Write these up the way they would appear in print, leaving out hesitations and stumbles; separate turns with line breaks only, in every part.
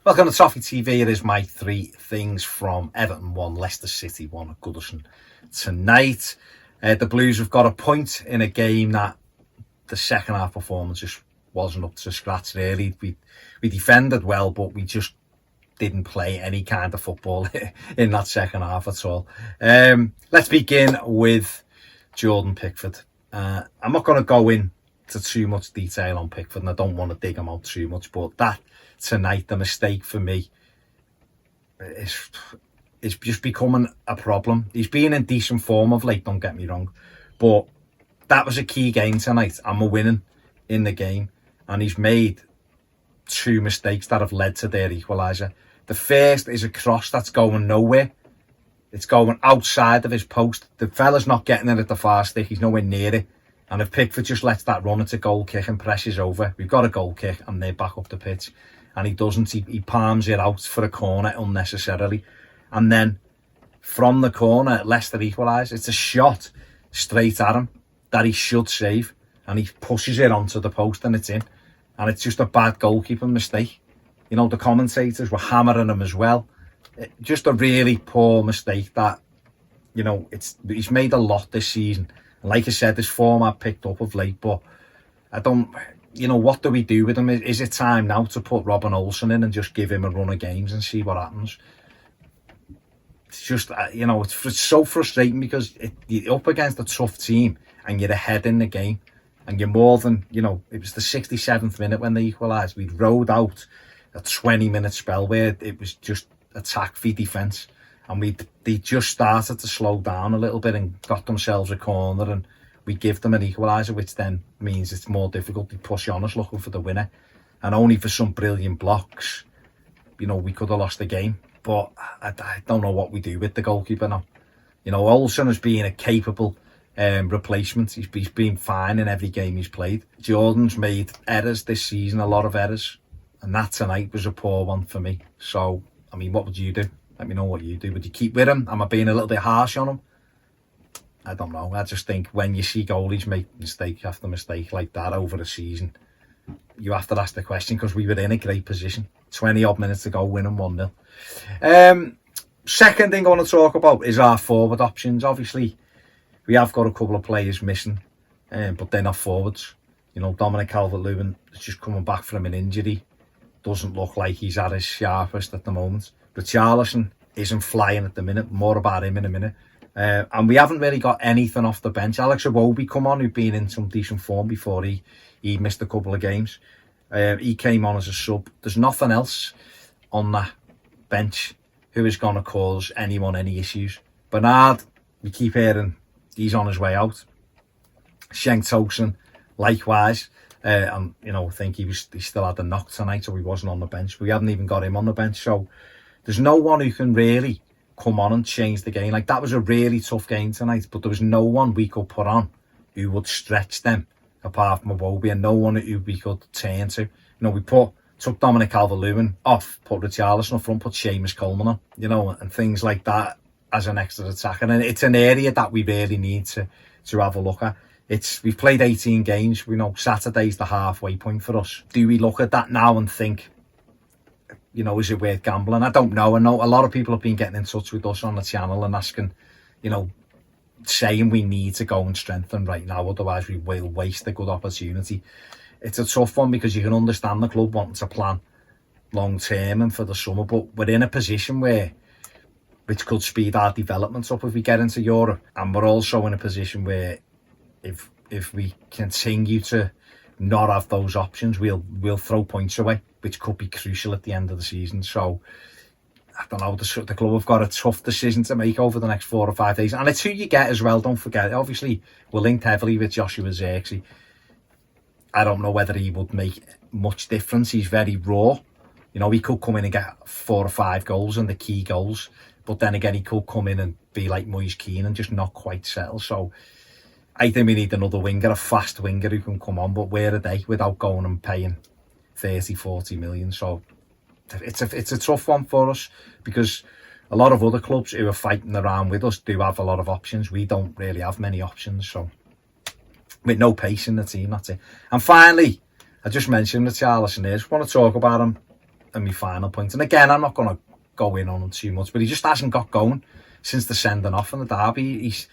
Welcome to Toffee TV. It is my three things from Everton 1, Leicester City 1 at Goodison tonight. The Blues have got a point in a game that the second half performance just wasn't up to scratch really. We defended well, but we just didn't play any kind of football in that second half at all. Let's begin with Jordan Pickford. I'm not going to go into too much detail on Pickford, and I don't want to dig him out too much, but that tonight, the mistake for me is just becoming a problem. He's been in decent form of late, don't get me wrong, but that was a key game tonight, and we're winning in the game, and he's made two mistakes that have led to their equaliser. The first is a cross that's going nowhere. It's going outside of his post. The fella's not getting it at the far stick. He's nowhere near it. And if Pickford just lets that run, it's a goal kick and presses over. We've got a goal kick and they're back up the pitch. And he doesn't. He palms it out for a corner unnecessarily. And then from the corner, Leicester equalise. It's a shot straight at him that he should save. And he pushes it onto the post and it's in. And it's just a bad goalkeeping mistake. You know, the commentators were hammering him as well. Just a really poor mistake that, you know, he's made a lot this season. And like I said, his form I've picked up of late, but I don't, you know, what do we do with him? Is it time now to put Robin Olsen in and just give him a run of games and see what happens? It's just, you know, it's so frustrating because you're up against a tough team and you're ahead in the game. And you're more than, you know, it was the 67th minute when they equalised. We rode out a 20-minute spell where it was just attack v defence, and they just started to slow down a little bit and got themselves a corner, and we give them an equaliser, which then means it's more difficult to push on us looking for the winner. And only for some brilliant blocks, you know, we could have lost the game. But I don't know what we do with the goalkeeper now. You know, Olsen has been a capable replacement. He's been fine in every game he's played. Jordan's made errors this season, a lot of errors, and that tonight was a poor one for me. So I mean, what would you do? Let me know what you do. Would you keep with him? Am I being a little bit harsh on him? I don't know. I just think when you see goalies make mistake after mistake like that over a season, you have to ask the question, because we were in a great position. 20 odd minutes to go, winning 1-0. Second thing I want to talk about is our forward options. Obviously, we have got a couple of players missing, but they're not forwards. You know, Dominic Calvert-Lewin is just coming back from an injury. Doesn't look like he's at his sharpest at the moment. Richarlison isn't flying at the minute. More about him in a minute. And we haven't really got anything off the bench. Alex Iwobi come on, who'd been in some decent form before he missed a couple of games. He came on as a sub. There's nothing else on that bench who is going to cause anyone any issues. Bernard, we keep hearing he's on his way out. Schenk Tosun, likewise. And you know, I think he still had a knock tonight, so he wasn't on the bench. We haven't even got him on the bench, so there's no one who can really come on and change the game. Like, that was a really tough game tonight, but there was no one we could put on who would stretch them apart from Iwobi, and no one who we could turn to. You know, we took Dominic Calvert-Lewin off, put Richarlison up front, put Seamus Coleman on, you know, and things like that as an extra attacker. And it's an area that we really need to have a look at. We've played 18 games. We know Saturday's the halfway point for us. Do we look at that now and think, you know, is it worth gambling? I don't know. I know a lot of people have been getting in touch with us on the channel and asking, you know, saying we need to go and strengthen right now, otherwise we will waste a good opportunity. It's a tough one because you can understand the club wanting to plan long term and for the summer, but we're in a position which could speed our development up if we get into Europe, and we're also in a position where if we continue to not have those options, we'll throw points away, which could be crucial at the end of the season. So I don't know, the club have got a tough decision to make over the next 4 or 5 days, and it's who you get as well. Don't forget, obviously we're linked heavily with Joshua Zirkzee. I don't know whether he would make much difference. He's very raw. You know, he could come in and get 4 or 5 goals and the key goals, but then again he could come in and be like Moise Keane and just not quite settle. So I think we need another winger, a fast winger who can come on, but where are they without going and paying 30-40 million? So it's a tough one for us, because a lot of other clubs who are fighting around with us do have a lot of options. We don't really have many options, so with no pace in the team, that's it. And finally, I just mentioned Richarlison here. I just want to talk about him my final point. And again, I'm not going to go in on him too much, but he just hasn't got going since the sending off in the derby. He's,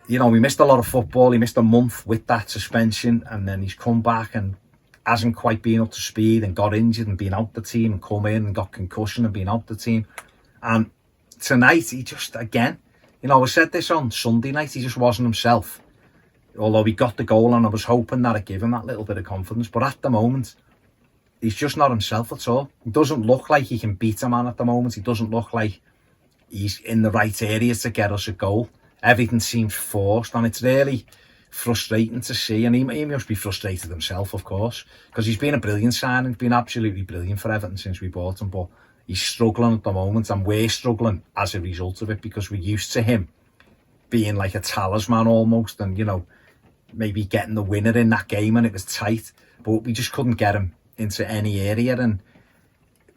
he missed a lot of football. He missed a month with that suspension, and then he's come back and hasn't quite been up to speed and got injured and been out the team and come in and got concussion and been out the team. And tonight, he just, again, I said this on Sunday night, he just wasn't himself. Although he got the goal, and I was hoping that it gave him that little bit of confidence. But at the moment, he's just not himself at all. He doesn't look like he can beat a man at the moment. He doesn't look like he's in the right areas to get us a goal. Everything seems forced, and it's really frustrating to see. And he must be frustrated himself, of course, because he's been a brilliant signing. He's been absolutely brilliant for Everton since we bought him. But he's struggling at the moment, and we're struggling as a result of it, because we're used to him being like a talisman almost, and maybe getting the winner in that game, and it was tight, but we just couldn't get him into any area. And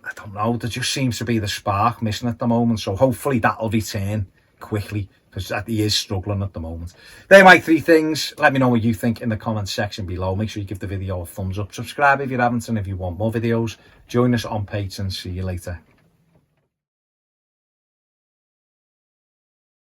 I don't know, there just seems to be the spark missing at the moment. So hopefully that'll return quickly, because he is struggling at the moment. They're my 3 things. Let me know what you think in the comments section below. Make sure you give the video a thumbs up. Subscribe if you haven't, and if you want more videos, join us on Patreon. See you later.